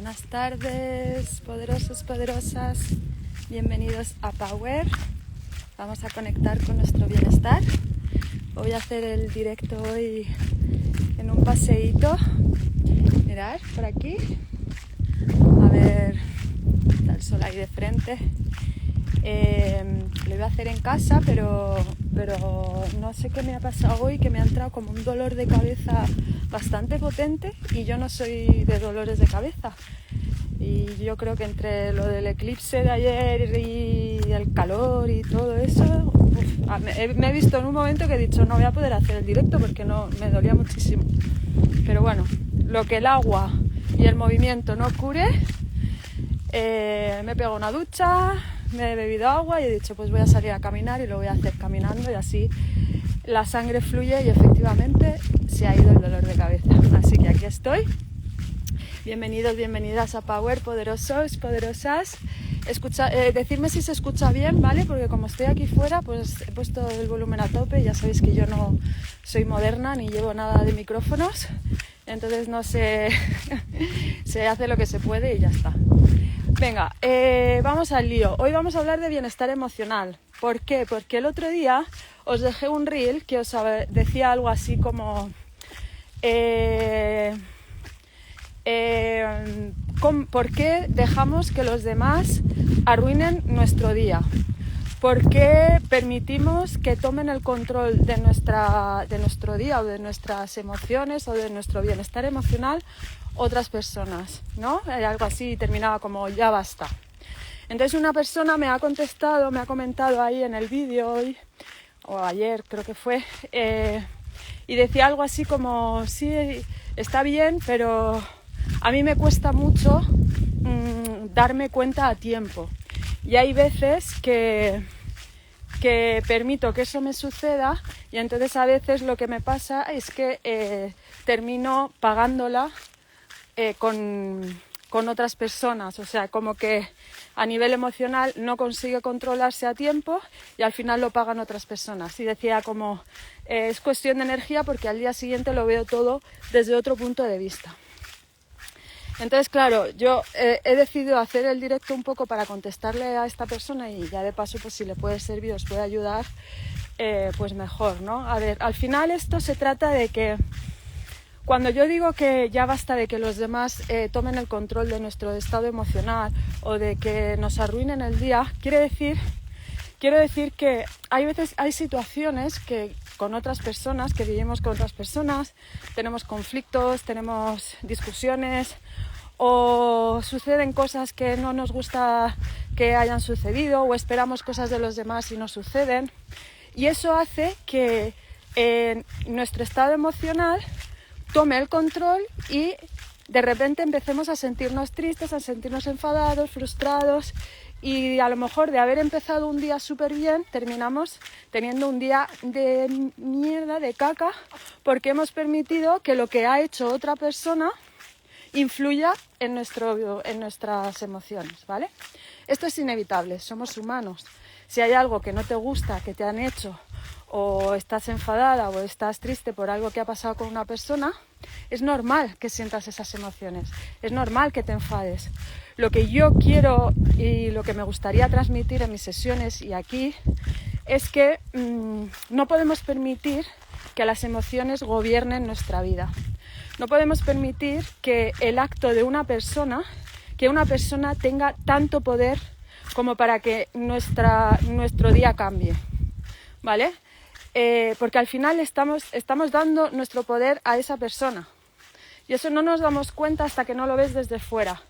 Buenas tardes, poderosos, poderosas. Bienvenidos a Power. Vamos a conectar con nuestro bienestar. Voy a hacer el directo hoy en un paseíto. Mirad, por aquí. A ver, está el sol ahí de frente. Lo iba a hacer en casa, pero no sé qué me ha pasado hoy, que me ha entrado como un dolor de cabeza bastante potente y yo no soy de dolores de cabeza. Y yo creo que entre lo del eclipse de ayer y el calor y todo eso, me he visto en un momento que he dicho no voy a poder hacer el directo porque no me dolía muchísimo. Pero bueno, lo que el agua y el movimiento no cure, me he pegado una ducha, me he bebido agua y he dicho pues voy a salir a caminar y lo voy a hacer caminando y así la sangre fluye y efectivamente se ha ido el dolor de cabeza. Así que aquí estoy. Bienvenidos, bienvenidas a Power, poderosos, poderosas. Decidme si se escucha bien, ¿vale? Porque como estoy aquí fuera, pues he puesto el volumen a tope. Ya sabéis que yo no soy moderna ni llevo nada de micrófonos. Entonces no sé, se hace lo que se puede y ya está. Venga, vamos al lío. Hoy vamos a hablar de bienestar emocional. ¿Por qué? Porque el otro día os dejé un reel que os decía algo así como... ¿por qué dejamos que los demás arruinen nuestro día? ¿Por qué permitimos que tomen el control de nuestro día o de nuestras emociones o de nuestro bienestar emocional otras personas? ¿No? Algo así terminaba como ya basta. Entonces una persona me ha comentado ahí en el vídeo hoy o ayer creo que fue, y decía algo así como sí, está bien, pero a mí me cuesta mucho darme cuenta a tiempo. Y hay veces que permito que eso me suceda y entonces a veces lo que me pasa es que termino pagándola con otras personas. O sea, como que a nivel emocional no consigue controlarse a tiempo y al final lo pagan otras personas. Y decía como es cuestión de energía porque al día siguiente lo veo todo desde otro punto de vista. Entonces, claro, yo he decidido hacer el directo un poco para contestarle a esta persona y ya de paso, pues si le puede servir, os puede ayudar, pues mejor, ¿no? A ver, al final esto se trata de que cuando yo digo que ya basta de que los demás tomen el control de nuestro estado emocional o de que nos arruinen el día, quiero decir que hay situaciones que con otras personas, que vivimos con otras personas, tenemos conflictos, tenemos discusiones o suceden cosas que no nos gusta que hayan sucedido o esperamos cosas de los demás y no suceden. Y eso hace que nuestro estado emocional tome el control y de repente empecemos a sentirnos tristes, a sentirnos enfadados, frustrados y a lo mejor de haber empezado un día súper bien terminamos teniendo un día de mierda, de caca, porque hemos permitido que lo que ha hecho otra persona influya en nuestras emociones, ¿vale? Esto es inevitable, somos humanos. Si hay algo que no te gusta, que te han hecho, o estás enfadada o estás triste por algo que ha pasado con una persona, es normal que sientas esas emociones, es normal que te enfades. Lo que yo quiero y lo que me gustaría transmitir en mis sesiones y aquí es que no podemos permitir que las emociones gobiernen nuestra vida. No podemos permitir que el acto de una persona tenga tanto poder como para que nuestro día cambie, ¿vale? Porque al final estamos dando nuestro poder a esa persona y eso no nos damos cuenta hasta que no lo ves desde fuera,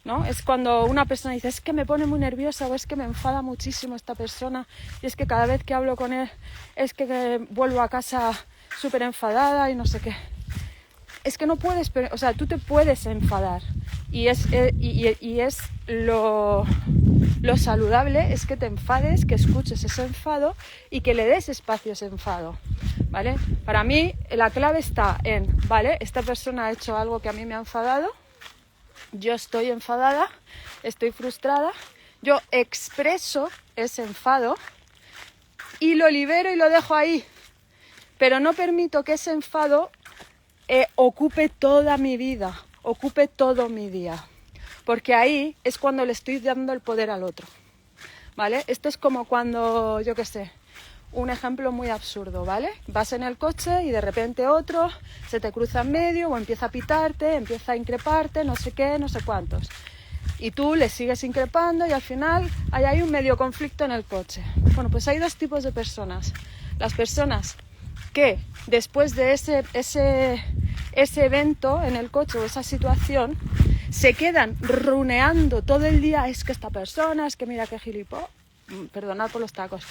¿no? Es cuando una persona dice es que me pone muy nerviosa o es que me enfada muchísimo esta persona y es que cada vez que hablo con él es que vuelvo a casa súper enfadada y no sé qué. Es que no puedes, o sea, tú te puedes enfadar y es lo saludable es que te enfades, que escuches ese enfado y que le des espacio a ese enfado, ¿vale? Para mí la clave está en, ¿vale? Esta persona ha hecho algo que a mí me ha enfadado, yo estoy enfadada, estoy frustrada, yo expreso ese enfado y lo libero y lo dejo ahí, pero no permito que ese enfado ocupe toda mi vida, ocupe todo mi día. porque ahí es cuando le estoy dando el poder al otro, ¿vale? Esto es como cuando, yo qué sé, un ejemplo muy absurdo, ¿vale? Vas en el coche y de repente otro se te cruza en medio o empieza a pitarte, empieza a increparte, no sé qué, no sé cuántos. Y tú le sigues increpando y al final hay un medio conflicto en el coche. Bueno, pues hay dos tipos de personas. Las personas que después de ese evento en el coche o esa situación se quedan runeando todo el día, es que esta persona, es que mira qué gilipollas, perdonad por los tacos,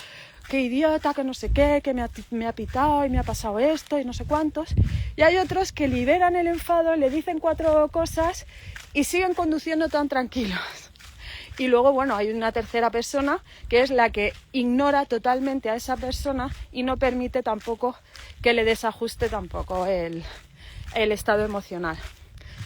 qué idiota, que no sé qué, que me ha pitado y me ha pasado esto y no sé cuántos. Y hay otros que liberan el enfado, le dicen 4 cosas y siguen conduciendo tan tranquilos. Y luego, bueno, hay una tercera persona que es la que ignora totalmente a esa persona y no permite tampoco que le desajuste tampoco el estado emocional.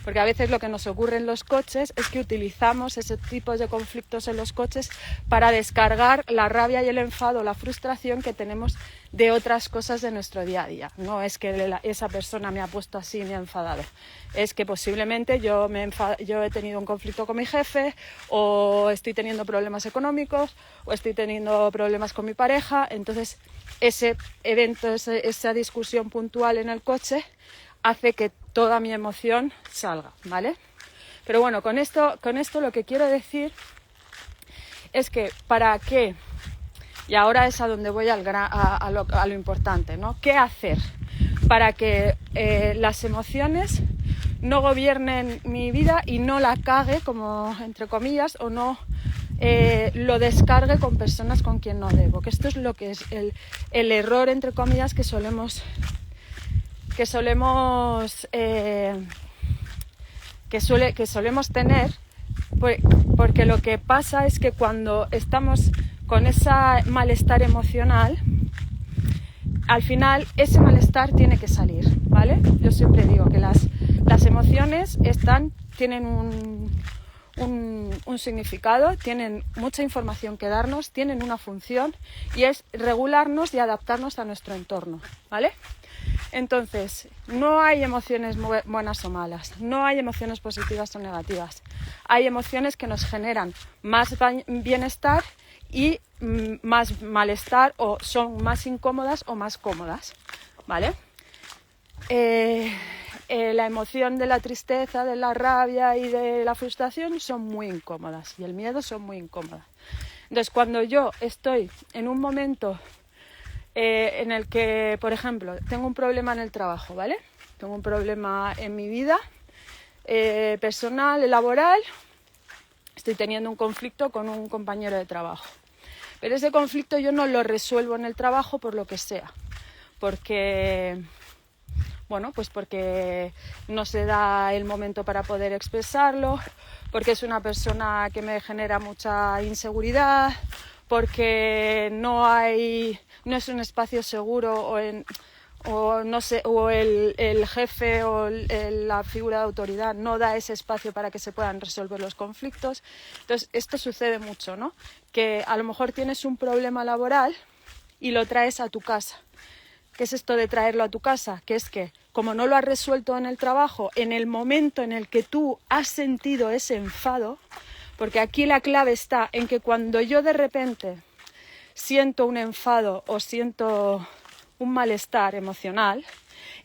Porque a veces lo que nos ocurre en los coches es que utilizamos ese tipo de conflictos en los coches para descargar la rabia y el enfado, la frustración que tenemos de otras cosas de nuestro día a día. No es que esa persona me ha puesto así y me ha enfadado. Es que posiblemente yo he tenido un conflicto con mi jefe, o estoy teniendo problemas económicos, o estoy teniendo problemas con mi pareja. Entonces ese evento, esa discusión puntual en el coche hace que toda mi emoción salga, ¿vale? Pero bueno, con esto lo que quiero decir es que para qué, y ahora es a donde voy a lo importante, ¿no? ¿Qué hacer para que las emociones no gobiernen mi vida y no la cague, como entre comillas, o no lo descargue con personas con quien no debo? Que esto es lo que es el error, entre comillas, que solemos tener, porque lo que pasa es que cuando estamos con ese malestar emocional, al final ese malestar tiene que salir, ¿vale? Yo siempre digo que las emociones tienen un significado, tienen mucha información que darnos, tienen una función, y es regularnos y adaptarnos a nuestro entorno, ¿vale? Entonces, no hay emociones buenas o malas, no hay emociones positivas o negativas. Hay emociones que nos generan más bienestar y más malestar, o son más incómodas o más cómodas, ¿vale? La emoción de la tristeza, de la rabia y de la frustración son muy incómodas, y el miedo son muy incómodas. Entonces, cuando yo estoy en un momento en el que, por ejemplo, tengo un problema en el trabajo, ¿vale? Tengo un problema en mi vida personal, laboral. Estoy teniendo un conflicto con un compañero de trabajo. Pero ese conflicto yo no lo resuelvo en el trabajo por lo que sea. Porque no se da el momento para poder expresarlo, porque es una persona que me genera mucha inseguridad, porque no es un espacio seguro, o el jefe o la figura de autoridad no da ese espacio para que se puedan resolver los conflictos. Entonces, esto sucede mucho, ¿no? Que a lo mejor tienes un problema laboral y lo traes a tu casa. ¿Qué es esto de traerlo a tu casa? Que es que, como no lo has resuelto en el trabajo, en el momento en el que tú has sentido ese enfado, porque aquí la clave está en que cuando yo de repente siento un enfado o siento un malestar emocional,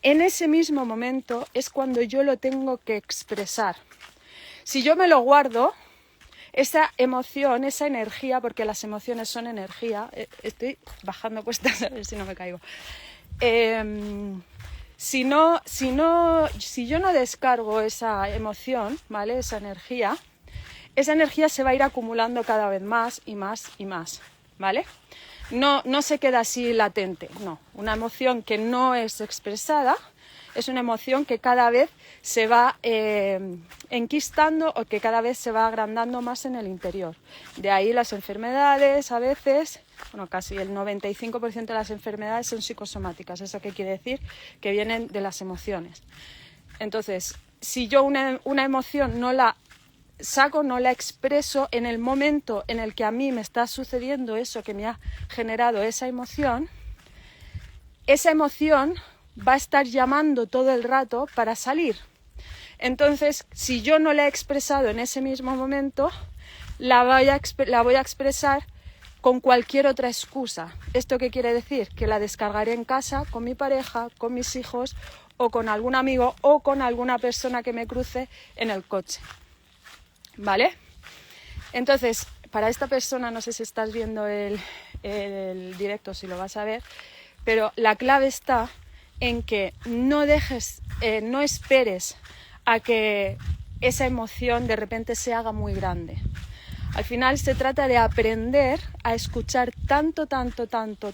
en ese mismo momento es cuando yo lo tengo que expresar. Si yo me lo guardo, esa emoción, esa energía, porque las emociones son energía, estoy bajando cuestas a ver si no me caigo. Si yo no descargo esa emoción, ¿vale? Esa energía se va a ir acumulando cada vez más y más y más, ¿vale? No se queda así latente, no. Una emoción que no es expresada es una emoción que cada vez se va enquistando, o que cada vez se va agrandando más en el interior. De ahí las enfermedades, a veces, casi el 95% de las enfermedades son psicosomáticas. ¿Eso qué quiere decir? Que vienen de las emociones. Entonces, si yo una emoción no la saco, no la expreso en el momento en el que a mí me está sucediendo eso que me ha generado esa emoción va a estar llamando todo el rato para salir. Entonces, si yo no la he expresado en ese mismo momento, la voy a expresar con cualquier otra excusa. ¿Esto qué quiere decir? Que la descargaré en casa con mi pareja, con mis hijos o con algún amigo o con alguna persona que me cruce en el coche. ¿Vale? Entonces, para esta persona, no sé si estás viendo el directo, si lo vas a ver, pero la clave está en que no esperes a que esa emoción de repente se haga muy grande. Al final se trata de aprender a escuchar tanto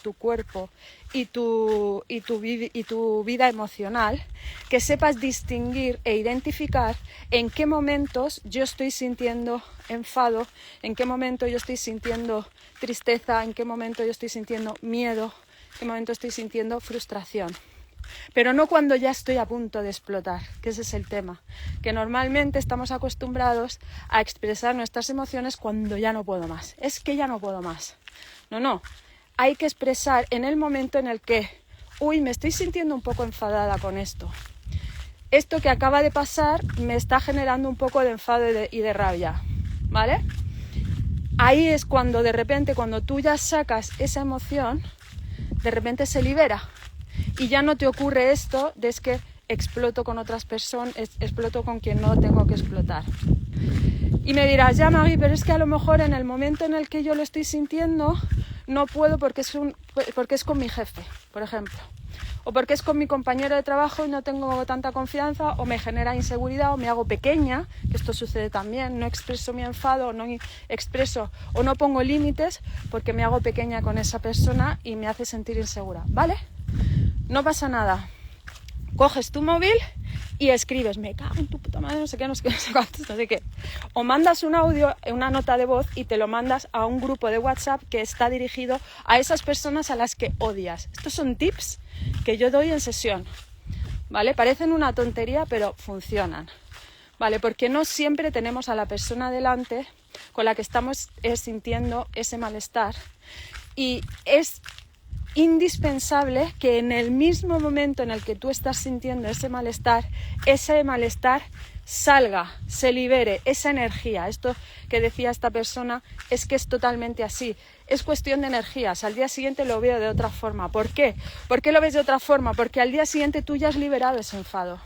tu cuerpo y tu vida emocional, que sepas distinguir e identificar en qué momentos yo estoy sintiendo enfado, en qué momento yo estoy sintiendo tristeza, en qué momento yo estoy sintiendo miedo, en qué momento estoy sintiendo frustración. Pero no cuando ya estoy a punto de explotar, que ese es el tema, que normalmente estamos acostumbrados a expresar nuestras emociones cuando ya no puedo más. Es que ya no puedo más. No, hay que expresar en el momento en el que, me estoy sintiendo un poco enfadada con esto. Esto que acaba de pasar me está generando un poco de enfado y de rabia, ¿vale? Ahí es cuando de repente, cuando tú ya sacas esa emoción, de repente se libera. Y ya no te ocurre esto de es que exploto con otras personas, exploto con quien no tengo que explotar. Y me dirás, ya Magui, pero es que a lo mejor en el momento en el que yo lo estoy sintiendo no puedo porque es con mi jefe, por ejemplo. O porque es con mi compañero de trabajo y no tengo tanta confianza, o me genera inseguridad, o me hago pequeña, que esto sucede también, no expreso mi enfado, no expreso o no pongo límites porque me hago pequeña con esa persona y me hace sentir insegura, ¿vale? No pasa nada. Coges tu móvil y escribes, me cago en tu puta madre, no sé qué, no sé cuántos, no sé qué. O mandas un audio, una nota de voz y te lo mandas a un grupo de WhatsApp que está dirigido a esas personas a las que odias. Estos son tips que yo doy en sesión, ¿vale? Parecen una tontería, pero funcionan, ¿vale? Porque no siempre tenemos a la persona delante con la que estamos sintiendo ese malestar, y es indispensable que en el mismo momento en el que tú estás sintiendo ese malestar salga, se libere esa energía. Esto que decía esta persona es que es totalmente así. Es cuestión de energías. Al día siguiente lo veo de otra forma. ¿Por qué? ¿Por qué lo ves de otra forma? Porque al día siguiente tú ya has liberado ese enfado.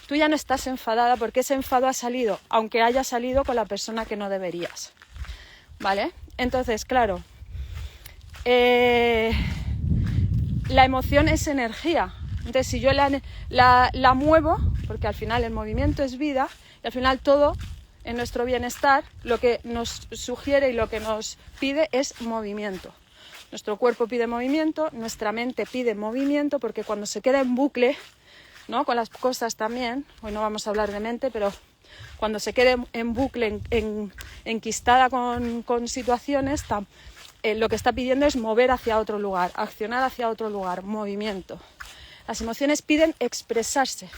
Tú ya no estás enfadada porque ese enfado ha salido, aunque haya salido con la persona que no deberías. ¿Vale? Entonces, claro, la emoción es energía. Entonces, si yo la muevo, porque al final el movimiento es vida, y al final todo en nuestro bienestar lo que nos sugiere y lo que nos pide es movimiento. Nuestro cuerpo pide movimiento, nuestra mente pide movimiento, porque cuando se queda en bucle, ¿no? Con las cosas también, hoy no vamos a hablar de mente, pero cuando se quede en bucle, enquistada con situaciones, lo que está pidiendo es mover hacia otro lugar, accionar hacia otro lugar, movimiento. Las emociones piden expresarse,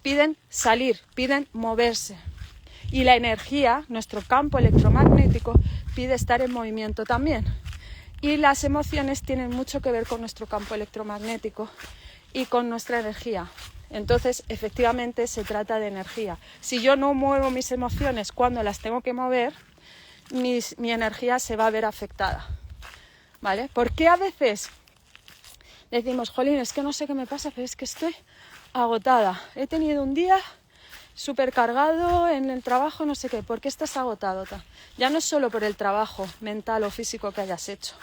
piden salir, piden moverse. Y la energía, nuestro campo electromagnético, pide estar en movimiento también. Y las emociones tienen mucho que ver con nuestro campo electromagnético y con nuestra energía. Entonces, efectivamente, se trata de energía. Si yo no muevo mis emociones cuando las tengo que mover, mi energía se va a ver afectada, ¿vale? Porque a veces decimos, jolín, es que no sé qué me pasa, pero es que estoy agotada. He tenido un día súper cargado en el trabajo, no sé qué. ¿Por qué estás agotado? Ya no es solo por el trabajo mental o físico que hayas hecho,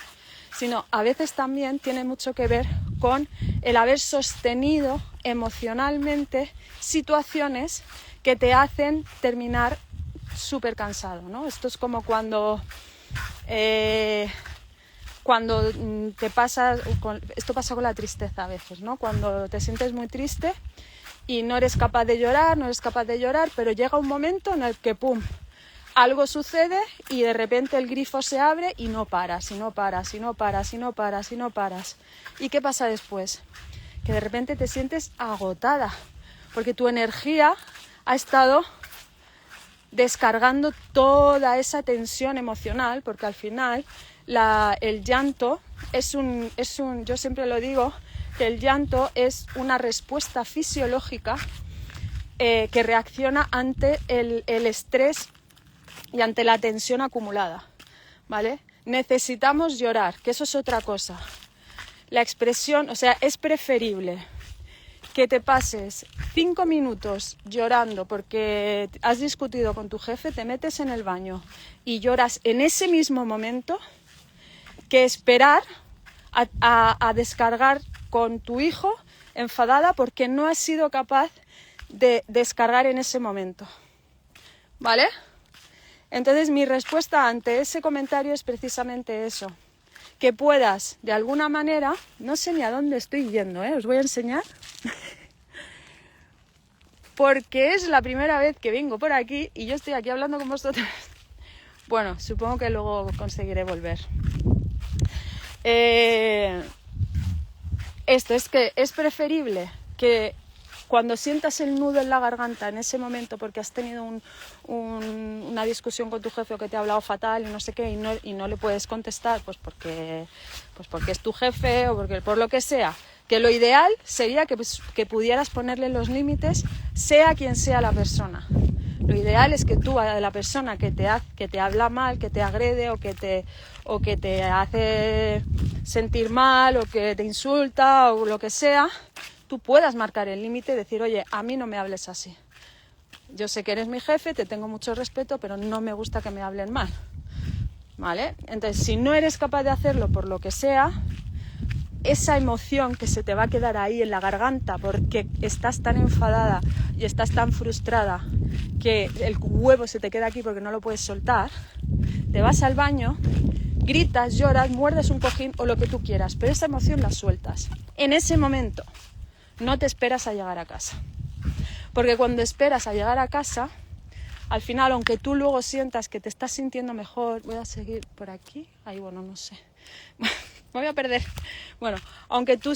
sino a veces también tiene mucho que ver con el haber sostenido emocionalmente situaciones que te hacen terminar súper cansado, ¿no? Esto es como cuando te pasa, esto pasa con la tristeza a veces, ¿no? Cuando te sientes muy triste y no eres capaz de llorar, pero llega un momento en el que ¡pum!, algo sucede y de repente el grifo se abre y no paras. ¿Y qué pasa después? Que de repente te sientes agotada, porque tu energía ha estado descargando toda esa tensión emocional, porque al final el llanto yo siempre lo digo, que el llanto es una respuesta fisiológica que reacciona ante el estrés y ante la tensión acumulada, ¿vale? Necesitamos llorar, que eso es otra cosa. La expresión, o sea, es preferible que te pases 5 minutos llorando porque has discutido con tu jefe, te metes en el baño y lloras en ese mismo momento, que esperar a descargar con tu hijo enfadada porque no has sido capaz de descargar en ese momento, ¿vale? Entonces mi respuesta ante ese comentario es precisamente eso, que puedas de alguna manera, no sé ni a dónde estoy yendo, os voy a enseñar, porque es la primera vez que vengo por aquí y yo estoy aquí hablando con vosotros. Bueno, supongo que luego conseguiré volver. Esto es que es preferible que cuando sientas el nudo en la garganta en ese momento porque has tenido una discusión con tu jefe o que te ha hablado fatal y no sé qué y no le puedes contestar pues porque es tu jefe o porque por lo que sea, que lo ideal sería que pudieras ponerle los límites sea quien sea la persona. Lo ideal es que tú a la persona que te habla mal, que te agrede o que te hace sentir mal o que te insulta o lo que sea, tú puedas marcar el límite y decir, oye, a mí no me hables así. Yo sé que eres mi jefe, te tengo mucho respeto, pero no me gusta que me hablen mal, ¿vale? Entonces, si no eres capaz de hacerlo por lo que sea, esa emoción que se te va a quedar ahí en la garganta porque estás tan enfadada y estás tan frustrada que el huevo se te queda aquí porque no lo puedes soltar, te vas al baño, gritas, lloras, muerdes un cojín o lo que tú quieras, pero esa emoción la sueltas. En ese momento no te esperas a llegar a casa, porque cuando esperas a llegar a casa, al final, aunque tú luego sientas que te estás sintiendo mejor, voy a seguir por aquí, ahí bueno, no sé, me voy a perder. Bueno, aunque tú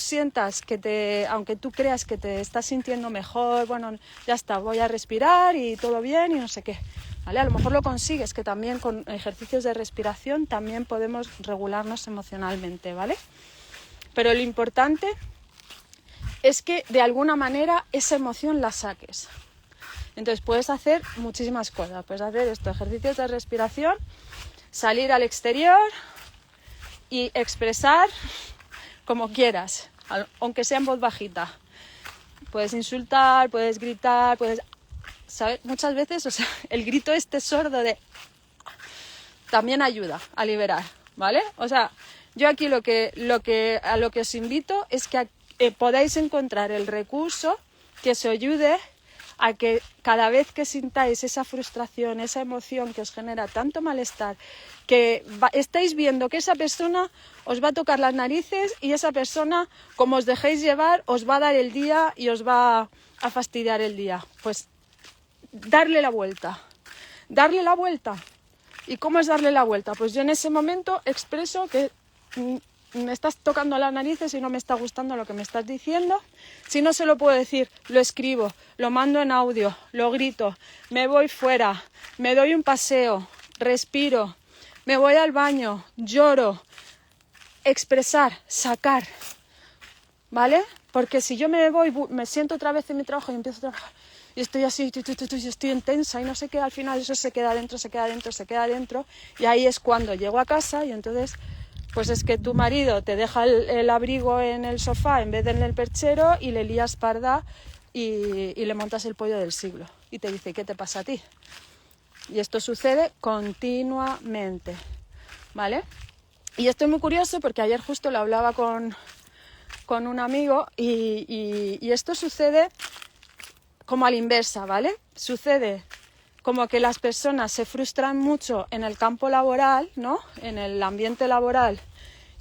creas que te estás sintiendo mejor, bueno, ya está, voy a respirar y todo bien y no sé qué, ¿vale? A lo mejor lo consigues, que también con ejercicios de respiración también podemos regularnos emocionalmente, ¿vale? Pero lo importante es que de alguna manera esa emoción la saques. Entonces puedes hacer muchísimas cosas, puedes hacer ejercicios de respiración, salir al exterior y expresar como quieras, aunque sea en voz bajita. Puedes insultar, puedes gritar, ¿sabes? Muchas veces, o sea, el grito sordo también ayuda a liberar, ¿vale? O sea, yo aquí a lo que os invito es que podáis encontrar el recurso que os ayude a que cada vez que sintáis esa frustración, esa emoción que os genera tanto malestar, que estáis viendo que esa persona os va a tocar las narices y esa persona, como os dejéis llevar, os va a dar el día y os va a fastidiar el día. Pues darle la vuelta. Darle la vuelta. ¿Y cómo es darle la vuelta? Pues yo en ese momento expreso que me estás tocando las narices y no me está gustando lo que me estás diciendo. Si no se lo puedo decir, lo escribo, lo mando en audio, lo grito, me voy fuera, me doy un paseo, respiro, me voy al baño, lloro, expresar, sacar, ¿vale? Porque si yo me voy, me siento otra vez en mi trabajo y empiezo a trabajar y estoy así, y estoy intensa y no sé qué, al final eso se queda dentro y ahí es cuando llego a casa y entonces pues es que tu marido te deja el abrigo en el sofá en vez de en el perchero y le lías parda y le montas el pollo del siglo y te dice, ¿qué te pasa a ti? Y esto sucede continuamente, ¿vale? Y esto es muy curioso porque ayer justo lo hablaba con un amigo y esto sucede como a la inversa, ¿vale? Sucede como que las personas se frustran mucho en el campo laboral, ¿no? En el ambiente laboral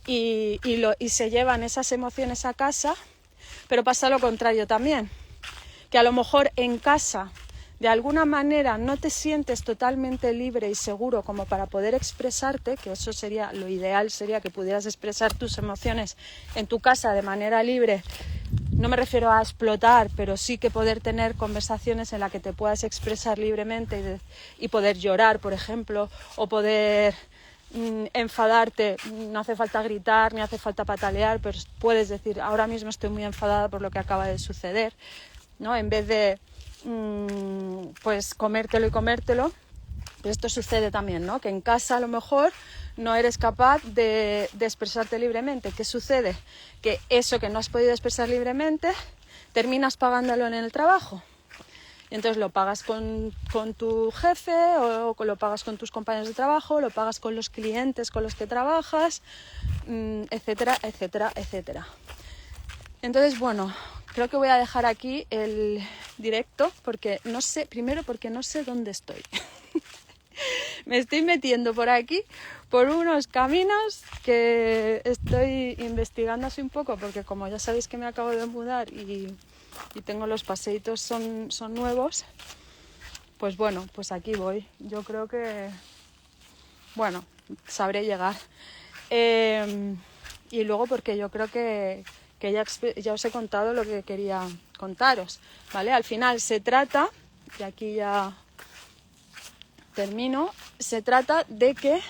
y se llevan esas emociones a casa, pero pasa lo contrario también, que a lo mejor en casa de alguna manera no te sientes totalmente libre y seguro como para poder expresarte, que eso sería lo ideal, sería que pudieras expresar tus emociones en tu casa de manera libre. No me refiero a explotar, pero sí que poder tener conversaciones en las que te puedas expresar libremente y poder llorar, por ejemplo, o poder enfadarte. No hace falta gritar ni hace falta patalear, pero puedes decir, ahora mismo estoy muy enfadada por lo que acaba de suceder, ¿no? En vez de pues comértelo y comértelo. Pero esto sucede también, ¿no? Que en casa a lo mejor no eres capaz de expresarte libremente. ¿Qué sucede? Que eso que no has podido expresar libremente, terminas pagándolo en el trabajo. Y entonces lo pagas con tu jefe, o lo pagas con tus compañeros de trabajo, lo pagas con los clientes con los que trabajas, etcétera, etcétera, etcétera. Entonces, bueno, creo que voy a dejar aquí el directo porque no sé dónde estoy. Me estoy metiendo por aquí, por unos caminos que estoy investigando así un poco, porque como ya sabéis que me acabo de mudar y tengo los paseitos son nuevos, pues bueno, pues aquí voy. Yo creo que, bueno, sabré llegar. Y luego porque yo creo que ya os he contado lo que quería contaros, ¿vale? Al final se trata, y aquí ya termino, se trata de que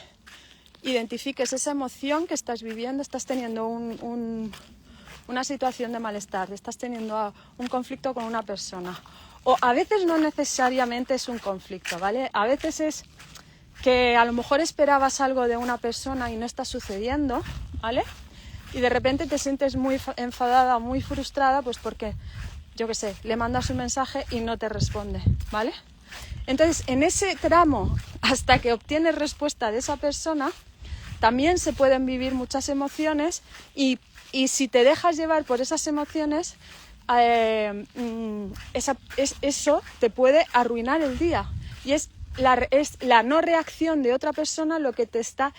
identifiques esa emoción que estás viviendo, estás teniendo una situación de malestar, estás teniendo un conflicto con una persona. O a veces no necesariamente es un conflicto, ¿vale? A veces es que a lo mejor esperabas algo de una persona y no está sucediendo, ¿vale? Y de repente te sientes muy enfadada, muy frustrada, pues porque, yo qué sé, le mandas un mensaje y no te responde, ¿vale? Entonces, en ese tramo, hasta que obtienes respuesta de esa persona, también se pueden vivir muchas emociones y si te dejas llevar por esas emociones, eso te puede arruinar el día. Y es la no reacción de otra persona lo que te está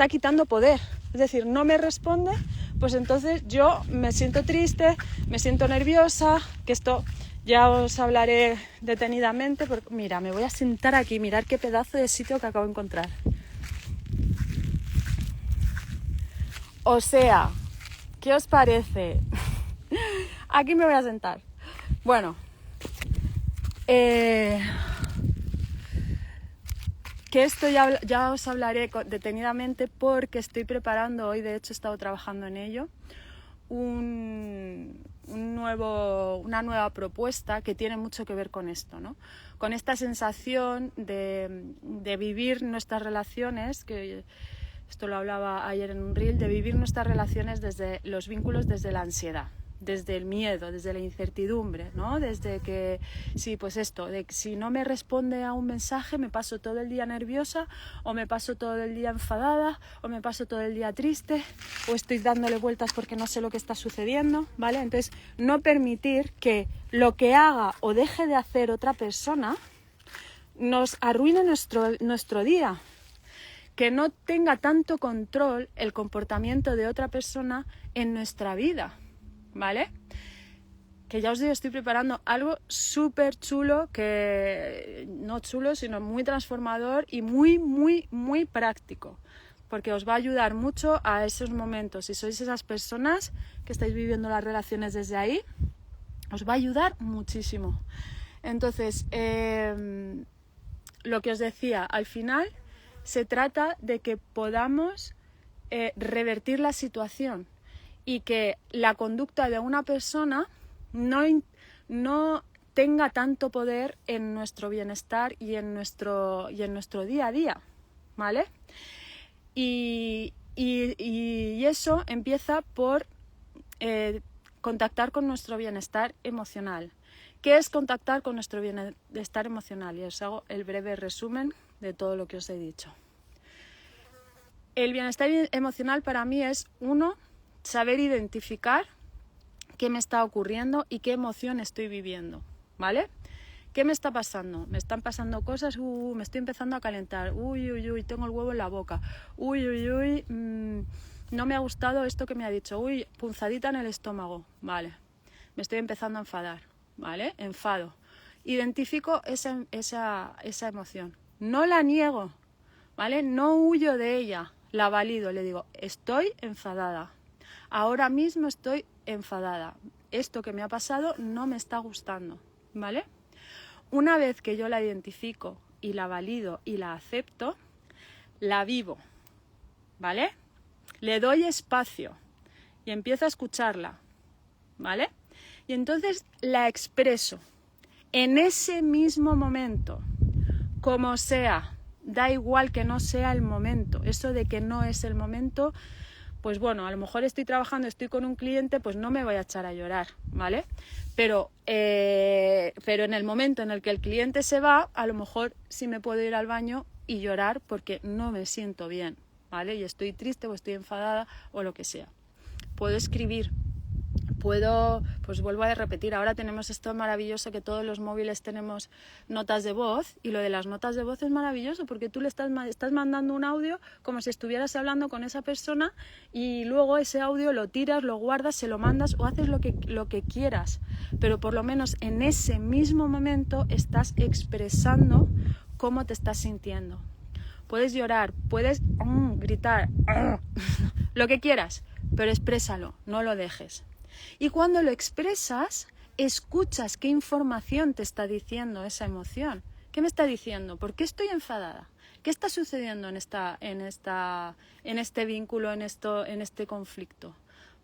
quitando poder. Es decir, no me responde, pues entonces yo me siento triste, me siento nerviosa, que esto ya os hablaré detenidamente, porque mira, me voy a sentar aquí, mirar qué pedazo de sitio que acabo de encontrar. O sea, ¿qué os parece? Aquí me voy a sentar. Bueno, que esto ya os hablaré detenidamente porque estoy preparando hoy, de hecho he estado trabajando en ello, una nueva propuesta que tiene mucho que ver con esto, ¿no? Con esta sensación de vivir nuestras relaciones, que esto lo hablaba ayer en un reel, de vivir nuestras relaciones desde los vínculos, desde la ansiedad, desde el miedo, desde la incertidumbre, ¿no? Desde que, sí, pues esto, de que si no me responde a un mensaje me paso todo el día nerviosa, o me paso todo el día enfadada, o me paso todo el día triste, o estoy dándole vueltas porque no sé lo que está sucediendo, ¿vale? Entonces, no permitir que lo que haga o deje de hacer otra persona nos arruine nuestro día. Que no tenga tanto control el comportamiento de otra persona en nuestra vida, ¿vale? Que ya os digo, estoy preparando algo súper chulo, que no chulo, sino muy transformador y muy, muy, muy práctico, porque os va a ayudar mucho a esos momentos. Si sois esas personas que estáis viviendo las relaciones desde ahí, os va a ayudar muchísimo. Entonces, lo que os decía, al final se trata de que podamos revertir la situación y que la conducta de una persona no tenga tanto poder en nuestro bienestar y en nuestro día a día, ¿vale? Y eso empieza por contactar con nuestro bienestar emocional. ¿Qué es contactar con nuestro bienestar emocional? Y os hago el breve resumen de todo lo que os he dicho. El bienestar emocional para mí es, uno, saber identificar qué me está ocurriendo y qué emoción estoy viviendo, ¿vale? ¿Qué me está pasando? Me están pasando cosas, me estoy empezando a calentar, tengo el huevo en la boca, no me ha gustado esto que me ha dicho, punzadita en el estómago, vale, me estoy empezando a enfadar, ¿vale? Enfado. Identifico esa emoción, no la niego, ¿vale? No huyo de ella, la valido, le digo, estoy enfadada, ahora mismo estoy enfadada, esto que me ha pasado no me está gustando, ¿vale? Una vez que yo la identifico y la valido y la acepto, la vivo, ¿vale? Le doy espacio y empiezo a escucharla, ¿vale? y entonces la expreso en ese mismo momento, como sea, da igual que no sea el momento. Eso de que no es el momento, pues bueno, a lo mejor estoy trabajando, estoy con un cliente, pues no me voy a echar a llorar, ¿vale? Pero en el momento en el que el cliente se va, a lo mejor sí me puedo ir al baño y llorar porque no me siento bien, ¿vale? Y estoy triste o estoy enfadada o lo que sea. Puedo escribir. Pues vuelvo a repetir, ahora tenemos esto maravilloso que todos los móviles tenemos notas de voz, y lo de las notas de voz es maravilloso porque tú le estás mandando un audio como si estuvieras hablando con esa persona, y luego ese audio lo tiras, lo guardas, se lo mandas o haces lo que quieras, pero por lo menos en ese mismo momento estás expresando cómo te estás sintiendo. Puedes llorar, puedes gritar, lo que quieras, pero exprésalo, no lo dejes. Y cuando lo expresas, escuchas qué información te está diciendo esa emoción. ¿Qué me está diciendo? ¿Por qué estoy enfadada? ¿Qué está sucediendo en este vínculo, en este conflicto?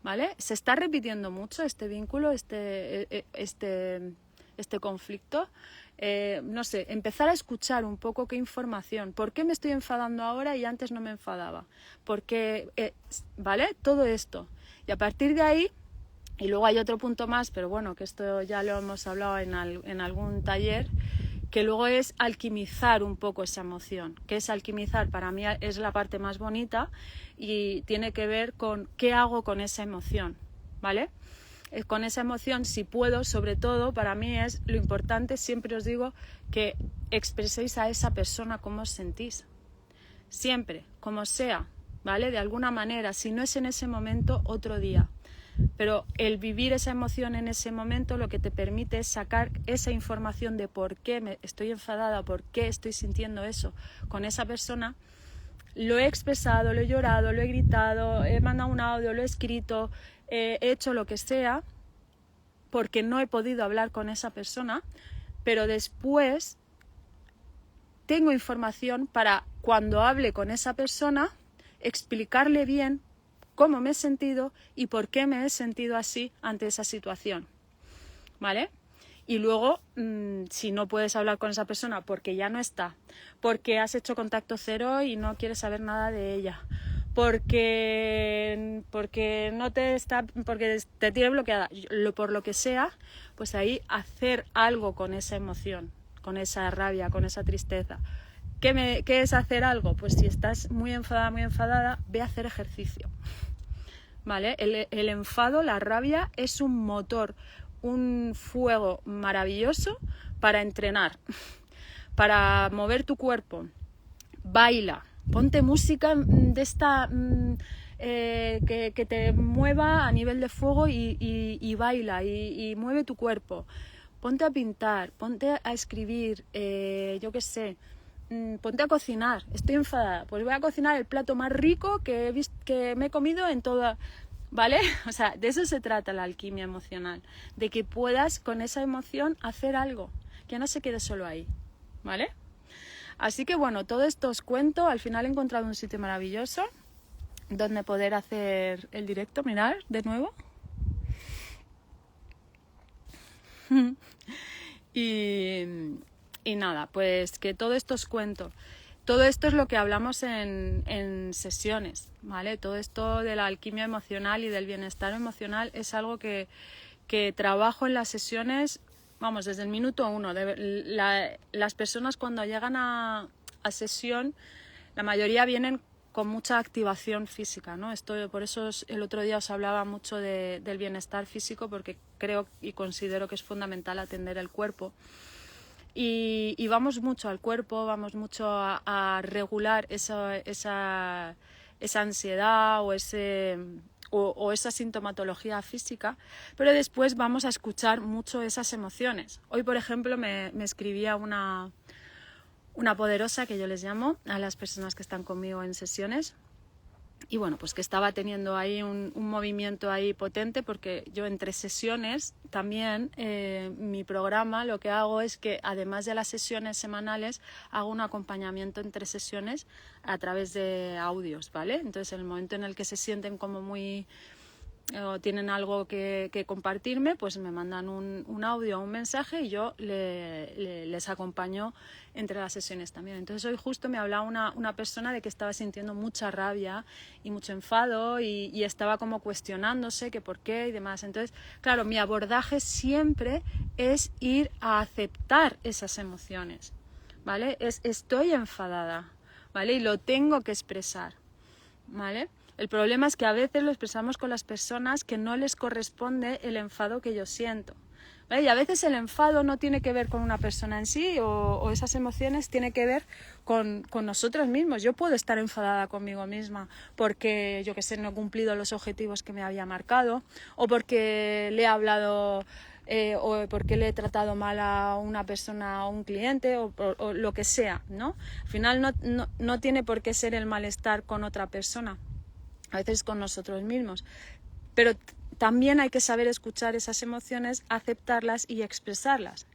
¿Vale? Se está repitiendo mucho este vínculo, este conflicto. No sé, empezar a escuchar un poco qué información. ¿Por qué me estoy enfadando ahora y antes no me enfadaba? Porque, ¿vale? Todo esto. Y a partir de ahí, y luego hay otro punto más, pero bueno, que esto ya lo hemos hablado en algún taller, que luego es alquimizar un poco esa emoción. ¿Qué es alquimizar? Para mí es la parte más bonita y tiene que ver con qué hago con esa emoción, ¿vale? Con esa emoción, si puedo, sobre todo, para mí es lo importante, siempre os digo, que expreséis a esa persona cómo os sentís. Siempre, como sea, ¿vale? De alguna manera, si no es en ese momento, otro día. Pero el vivir esa emoción en ese momento lo que te permite es sacar esa información de por qué estoy enfadada, por qué estoy sintiendo eso con esa persona. Lo he expresado, lo he llorado, lo he gritado, he mandado un audio, lo he escrito, he hecho lo que sea porque no he podido hablar con esa persona, pero después tengo información para cuando hable con esa persona explicarle bien cómo me he sentido y por qué me he sentido así ante esa situación, ¿vale? Y luego, si no puedes hablar con esa persona porque ya no está, porque has hecho contacto cero y no quieres saber nada de ella, porque te tiene bloqueada, por lo que sea, pues ahí hacer algo con esa emoción, con esa rabia, con esa tristeza. ¿Qué es hacer algo? Pues si estás muy enfadada, ve a hacer ejercicio, ¿vale? El enfado, la rabia, es un motor, un fuego maravilloso para entrenar, para mover tu cuerpo. Baila, ponte música de esta que te mueva a nivel de fuego y baila y mueve tu cuerpo. Ponte a pintar, ponte a escribir, yo qué sé. Ponte a cocinar, estoy enfadada, pues voy a cocinar el plato más rico que me he comido en toda, ¿vale? O sea, de eso se trata la alquimia emocional, de que puedas con esa emoción hacer algo, que no se quede solo ahí, ¿vale? Así que bueno, todo esto os cuento, al final he encontrado un sitio maravilloso donde poder hacer el directo, mirad, de nuevo. Y nada, pues que todo esto os cuento. Todo esto es lo que hablamos en sesiones, ¿vale? Todo esto de la alquimia emocional y del bienestar emocional es algo que trabajo en las sesiones, vamos, desde el minuto 1. Las personas cuando llegan a sesión, la mayoría vienen con mucha activación física, ¿no? Por eso el otro día os hablaba mucho del bienestar físico, porque creo y considero que es fundamental atender el cuerpo. Y vamos mucho al cuerpo, vamos mucho a regular esa ansiedad o esa sintomatología física, pero después vamos a escuchar mucho esas emociones. Hoy, por ejemplo, me escribía una poderosa, que yo les llamo a las personas que están conmigo en sesiones, y bueno, pues que estaba teniendo ahí un movimiento ahí potente, porque yo entre sesiones también, mi programa, lo que hago es que además de las sesiones semanales, hago un acompañamiento entre sesiones a través de audios, ¿vale? Entonces, en el momento en el que se sienten como muy o tienen algo que compartirme, pues me mandan un audio o un mensaje y yo les acompaño entre las sesiones también. Entonces hoy justo me hablaba una persona de que estaba sintiendo mucha rabia y mucho enfado y estaba como cuestionándose que por qué y demás. Entonces, claro, mi abordaje siempre es ir a aceptar esas emociones, ¿vale? Estoy enfadada, ¿vale? Y lo tengo que expresar, ¿vale? El problema es que a veces lo expresamos con las personas que no les corresponde el enfado que yo siento, ¿vale? Y a veces el enfado no tiene que ver con una persona en sí o esas emociones tiene que ver con nosotros mismos. Yo puedo estar enfadada conmigo misma porque, yo qué sé, no he cumplido los objetivos que me había marcado o porque le he hablado o porque le he tratado mal a una persona o un cliente o lo que sea, ¿no? Al final no tiene por qué ser el malestar con otra persona. A veces con nosotros mismos, pero también hay que saber escuchar esas emociones, aceptarlas y expresarlas.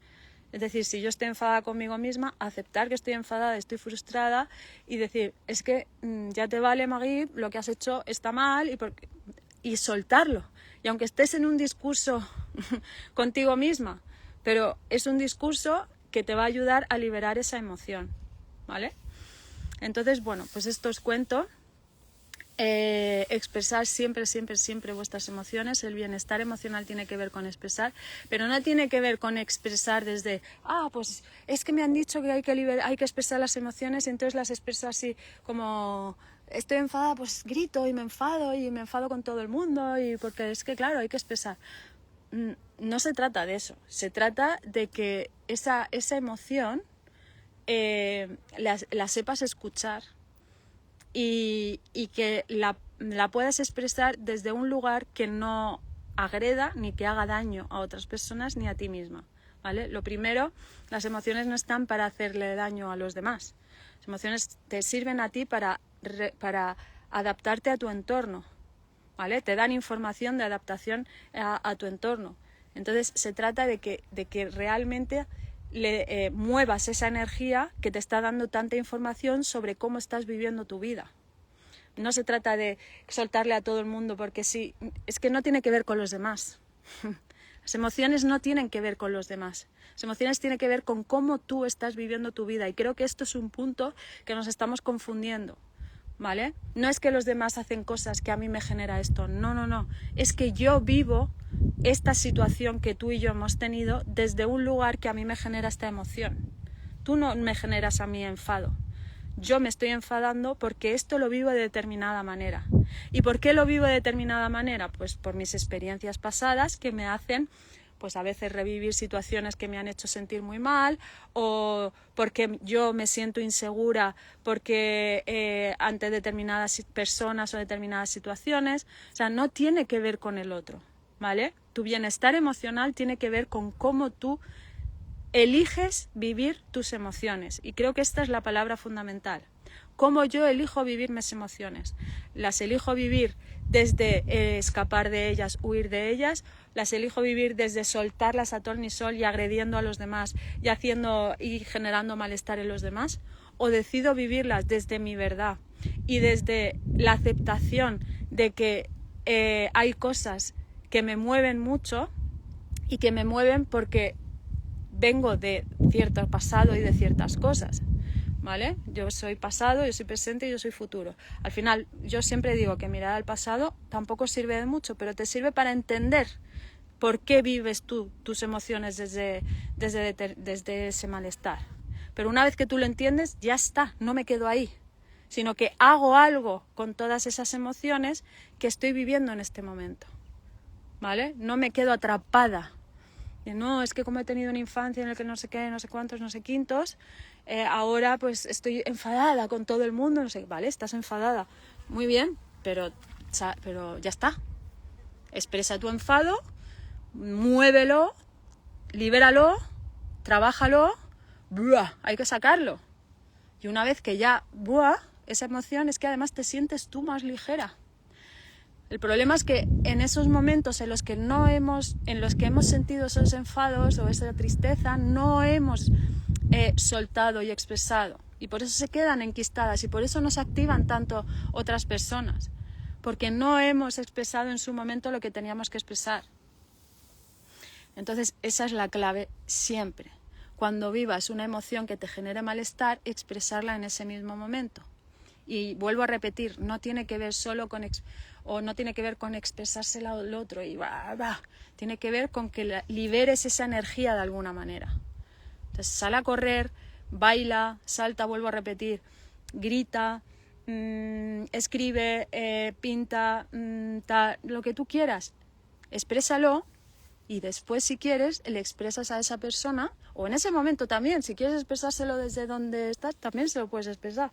Es decir, si yo estoy enfadada conmigo misma, aceptar que estoy enfadada, estoy frustrada y decir, es que ya te vale, Magui, lo que has hecho está mal y soltarlo. Y aunque estés en un discurso contigo misma, pero es un discurso que te va a ayudar a liberar esa emoción, ¿vale? Entonces, bueno, pues esto os cuento. Expresar siempre vuestras emociones. El bienestar emocional tiene que ver con expresar, pero no tiene que ver con expresar desde pues es que me han dicho que hay que expresar las emociones y entonces las expreso así como estoy enfadada, pues grito y me enfado con todo el mundo y porque es que claro, hay que expresar. No se trata de eso, se trata de que esa emoción la sepas escuchar y que la puedas expresar desde un lugar que no agreda ni que haga daño a otras personas ni a ti misma, ¿vale? Lo primero, las emociones no están para hacerle daño a los demás. Las emociones te sirven a ti para adaptarte a tu entorno, ¿vale? Te dan información de adaptación a tu entorno. Entonces se trata de que realmente muevas esa energía que te está dando tanta información sobre cómo estás viviendo tu vida. No se trata de soltarle a todo el mundo porque sí, es que no tiene que ver con los demás. Las emociones no tienen que ver con los demás. Las emociones tienen que ver con cómo tú estás viviendo tu vida y creo que esto es un punto que nos estamos confundiendo, ¿vale? No es que los demás hacen cosas que a mí me genera esto, no. Es que yo vivo esta situación que tú y yo hemos tenido desde un lugar que a mí me genera esta emoción. Tú no me generas a mí enfado. Yo me estoy enfadando porque esto lo vivo de determinada manera. ¿Y por qué lo vivo de determinada manera? Pues por mis experiencias pasadas que me hacen pues a veces revivir situaciones que me han hecho sentir muy mal o porque yo me siento insegura porque ante determinadas personas o determinadas situaciones. O sea, no tiene que ver con el otro, ¿vale? Tu bienestar emocional tiene que ver con cómo tú eliges vivir tus emociones y creo que esta es la palabra fundamental. Cómo yo elijo vivir mis emociones. Las elijo vivir desde escapar de ellas, huir de ellas. Las elijo vivir desde soltarlas a ton ni sol y agrediendo a los demás y generando malestar en los demás. O decido vivirlas desde mi verdad y desde la aceptación de que hay cosas que me mueven mucho y que me mueven porque vengo de cierto pasado y de ciertas cosas, ¿vale? Yo soy pasado, yo soy presente y yo soy futuro. Al final, yo siempre digo que mirar al pasado tampoco sirve de mucho, pero te sirve para entender por qué vives tú tus emociones desde ese malestar. Pero una vez que tú lo entiendes, ya está, no me quedo ahí, sino que hago algo con todas esas emociones que estoy viviendo en este momento, ¿vale? No me quedo atrapada. No, es que como he tenido una infancia en la que no sé qué, no sé cuántos, no sé quintos, ahora pues estoy enfadada con todo el mundo, no sé, vale, estás enfadada, muy bien, pero ya está. Expresa tu enfado, muévelo, libéralo, trabájalo, hay que sacarlo. Y una vez que ya, esa emoción es que además te sientes tú más ligera. El problema es que en esos momentos en los que hemos sentido esos enfados o esa tristeza, no hemos soltado y expresado. Y por eso se quedan enquistadas y por eso nos activan tanto otras personas. porque no hemos expresado en su momento lo que teníamos que expresar. Entonces, esa es la clave siempre. Cuando vivas una emoción que te genere malestar, expresarla en ese mismo momento. Y vuelvo a repetir, no tiene que ver solo con no tiene que ver con expresársela al otro y tiene que ver con que liberes esa energía de alguna manera. Entonces, sal a correr, baila, salta, vuelvo a repetir, grita, escribe, pinta, lo que tú quieras, exprésalo. Y después, si quieres, le expresas a esa persona, o en ese momento también, si quieres expresárselo desde donde estás, también se lo puedes expresar.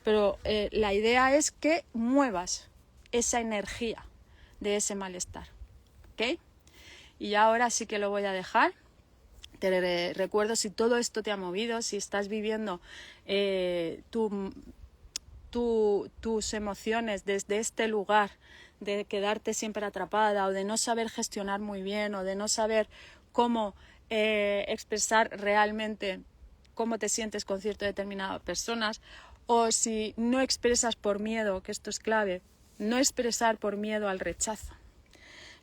Pero la idea es que muevas esa energía de ese malestar. ¿Ok? Y ahora sí que lo voy a dejar. Te recuerdo, si todo esto te ha movido, si estás viviendo tus emociones desde este lugar, de quedarte siempre atrapada o de no saber gestionar muy bien o de no saber cómo expresar realmente cómo te sientes con ciertas determinadas personas, o si no expresas por miedo, que esto es clave, no expresar por miedo al rechazo,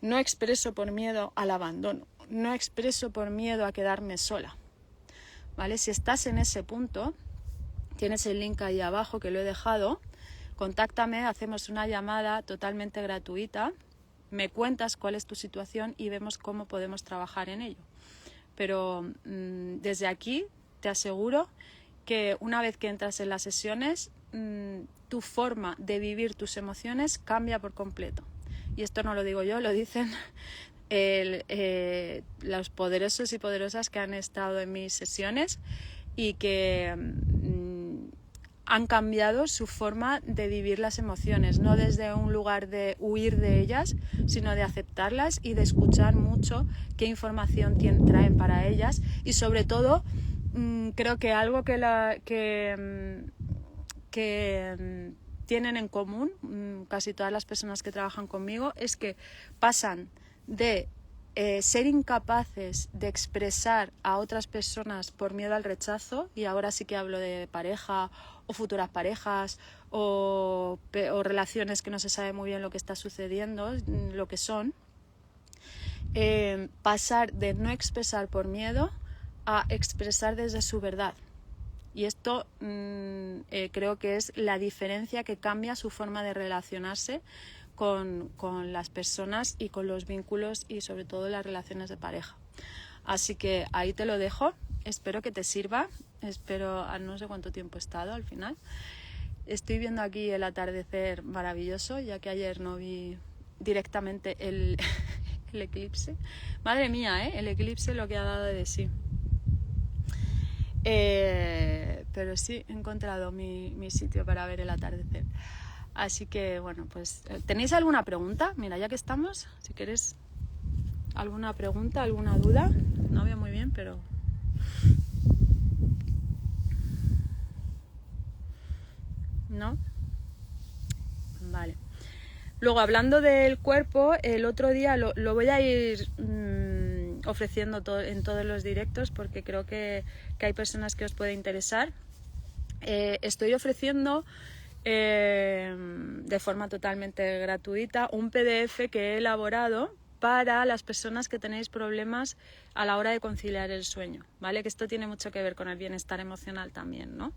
no expreso por miedo al abandono, no expreso por miedo a quedarme sola, ¿vale? Si estás en ese punto, tienes el link ahí abajo que lo he dejado, contáctame, hacemos una llamada totalmente gratuita, me cuentas cuál es tu situación y vemos cómo podemos trabajar en ello. Pero desde aquí te aseguro que una vez que entras en las sesiones, tu forma de vivir tus emociones cambia por completo. Y esto no lo digo yo, lo dicen los poderosos y poderosas que han estado en mis sesiones y que han cambiado su forma de vivir las emociones, no desde un lugar de huir de ellas, sino de aceptarlas y de escuchar mucho qué información traen para ellas. Y sobre todo, creo que algo que tienen en común casi todas las personas que trabajan conmigo es que pasan de ser incapaces de expresar a otras personas por miedo al rechazo, y ahora sí que hablo de pareja o futuras parejas o relaciones que no se sabe muy bien lo que está sucediendo, lo que son, pasar de no expresar por miedo a expresar desde su verdad. Y esto creo que es la diferencia que cambia su forma de relacionarse con las personas y con los vínculos y sobre todo las relaciones de pareja. Así que ahí te lo dejo, espero que te sirva, no sé cuánto tiempo he estado al final. Estoy viendo aquí el atardecer maravilloso, ya que ayer no vi directamente el eclipse. Madre mía, el eclipse lo que ha dado de sí. Pero sí, he encontrado mi sitio para ver el atardecer. Así que, bueno, pues, ¿tenéis alguna pregunta? Mira, ya que estamos, si queréis alguna pregunta, alguna duda. No veo muy bien, pero... ¿No? Vale. Luego, hablando del cuerpo, el otro día lo voy a ir ofreciendo en todos los directos porque creo que hay personas que os puede interesar. Estoy ofreciendo de forma totalmente gratuita un PDF que he elaborado para las personas que tenéis problemas a la hora de conciliar el sueño, ¿vale? Que esto tiene mucho que ver con el bienestar emocional también, ¿no?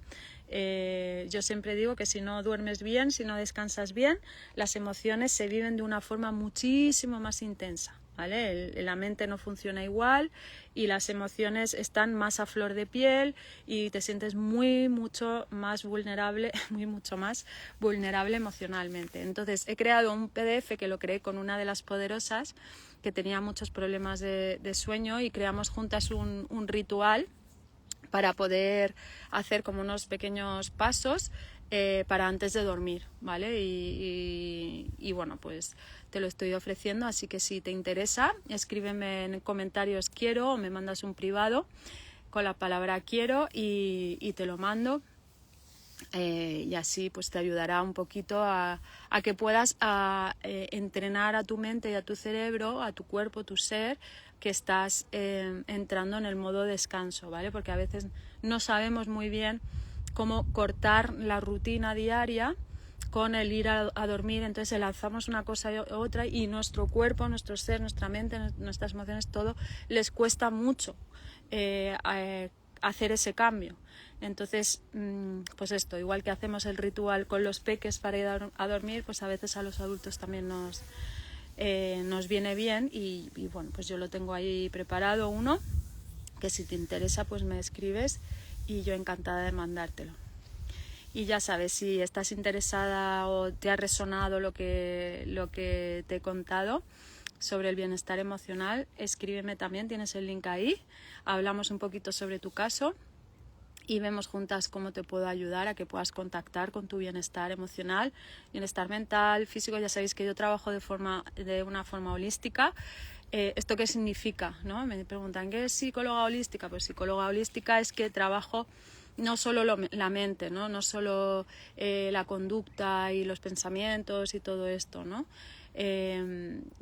Yo siempre digo que si no duermes bien, si no descansas bien, las emociones se viven de una forma muchísimo más intensa, ¿vale? La mente no funciona igual y las emociones están más a flor de piel y te sientes mucho más vulnerable emocionalmente. Entonces he creado un PDF que lo creé con una de las poderosas que tenía muchos problemas de sueño y creamos juntas un ritual para poder hacer como unos pequeños pasos para antes de dormir, ¿vale? Y bueno, pues te lo estoy ofreciendo, así que si te interesa, escríbeme en comentarios quiero o me mandas un privado con la palabra quiero y te lo mando. Y así pues te ayudará un poquito a que puedas entrenar a tu mente y a tu cerebro, a tu cuerpo, tu ser, que estás entrando en el modo descanso, ¿vale? Porque a veces no sabemos muy bien cómo cortar la rutina diaria con el ir a dormir. Entonces lanzamos una cosa y otra y nuestro cuerpo, nuestro ser, nuestra mente, nuestras emociones, todo les cuesta mucho hacer ese cambio. Entonces, pues esto, igual que hacemos el ritual con los peques para ir a dormir, pues a veces a los adultos también nos viene bien y bueno, pues yo lo tengo ahí preparado uno, que si te interesa pues me escribes y yo encantada de mandártelo. Y ya sabes, si estás interesada o te ha resonado lo que te he contado sobre el bienestar emocional, escríbeme también, tienes el link ahí, hablamos un poquito sobre tu caso y vemos juntas cómo te puedo ayudar a que puedas contactar con tu bienestar emocional, bienestar mental, físico. Ya sabéis que yo trabajo de una forma holística. ¿Esto qué significa? ¿No? Me preguntan, ¿qué es psicóloga holística? Pues psicóloga holística es que trabajo no solo la mente, no solo la conducta y los pensamientos y todo esto, ¿no?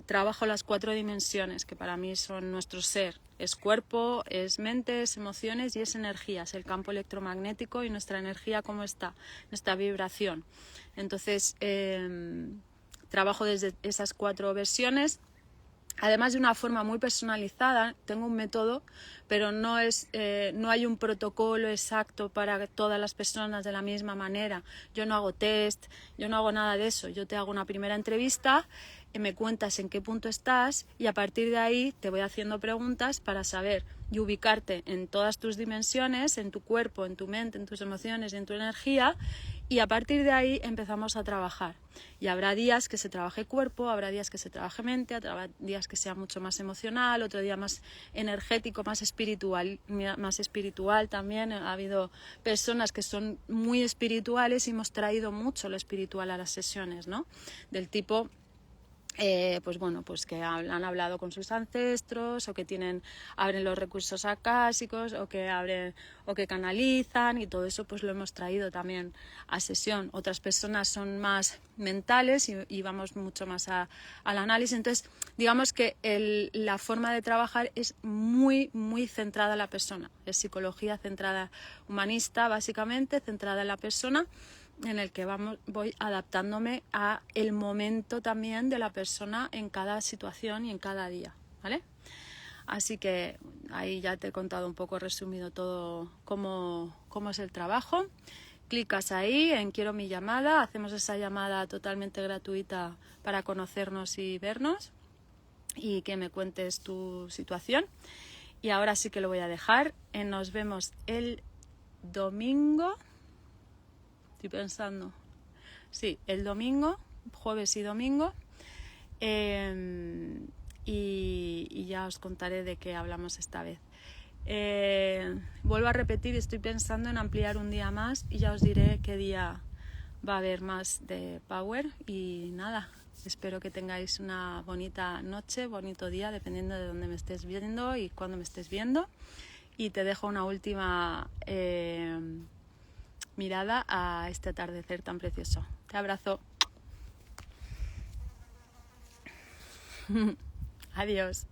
Trabajo las 4 dimensiones que para mí son nuestro ser. Es cuerpo, es mente, es emociones y es energía, es el campo electromagnético y nuestra energía cómo está, nuestra vibración. Entonces, trabajo desde esas 4 versiones. Además de una forma muy personalizada, tengo un método, pero no hay un protocolo exacto para todas las personas de la misma manera. Yo no hago test, yo no hago nada de eso. Yo te hago una primera entrevista, me cuentas en qué punto estás y a partir de ahí te voy haciendo preguntas para saber y ubicarte en todas tus dimensiones, en tu cuerpo, en tu mente, en tus emociones y en tu energía, y a partir de ahí empezamos a trabajar. Y habrá días que se trabaje cuerpo, habrá días que se trabaje mente, habrá días que sea mucho más emocional, otro día más energético, más espiritual también. Ha habido personas que son muy espirituales y hemos traído mucho lo espiritual a las sesiones, ¿no? Del tipo pues bueno, pues que han hablado con sus ancestros o que abren los recursos acásicos o que canalizan, y todo eso pues lo hemos traído también a sesión. Otras personas son más mentales y vamos mucho más al análisis. Entonces, digamos que la forma de trabajar es muy, muy centrada en la persona. Es psicología centrada, humanista básicamente, centrada en la persona, en el que voy adaptándome a el momento también de la persona en cada situación y en cada día, ¿vale? Así que ahí ya te he contado un poco, resumido todo cómo es el trabajo. Clicas ahí en Quiero mi llamada, hacemos esa llamada totalmente gratuita para conocernos y vernos y que me cuentes tu situación. Y ahora sí que lo voy a dejar. Nos vemos el domingo. Estoy pensando. Sí, el domingo, jueves y domingo. Y ya os contaré de qué hablamos esta vez. Vuelvo a repetir, estoy pensando en ampliar un día más y ya os diré qué día va a haber más de Power. Y nada, espero que tengáis una bonita noche, bonito día, dependiendo de dónde me estés viendo y cuándo me estés viendo. Y te dejo una última mirada a este atardecer tan precioso. Te abrazo. Adiós.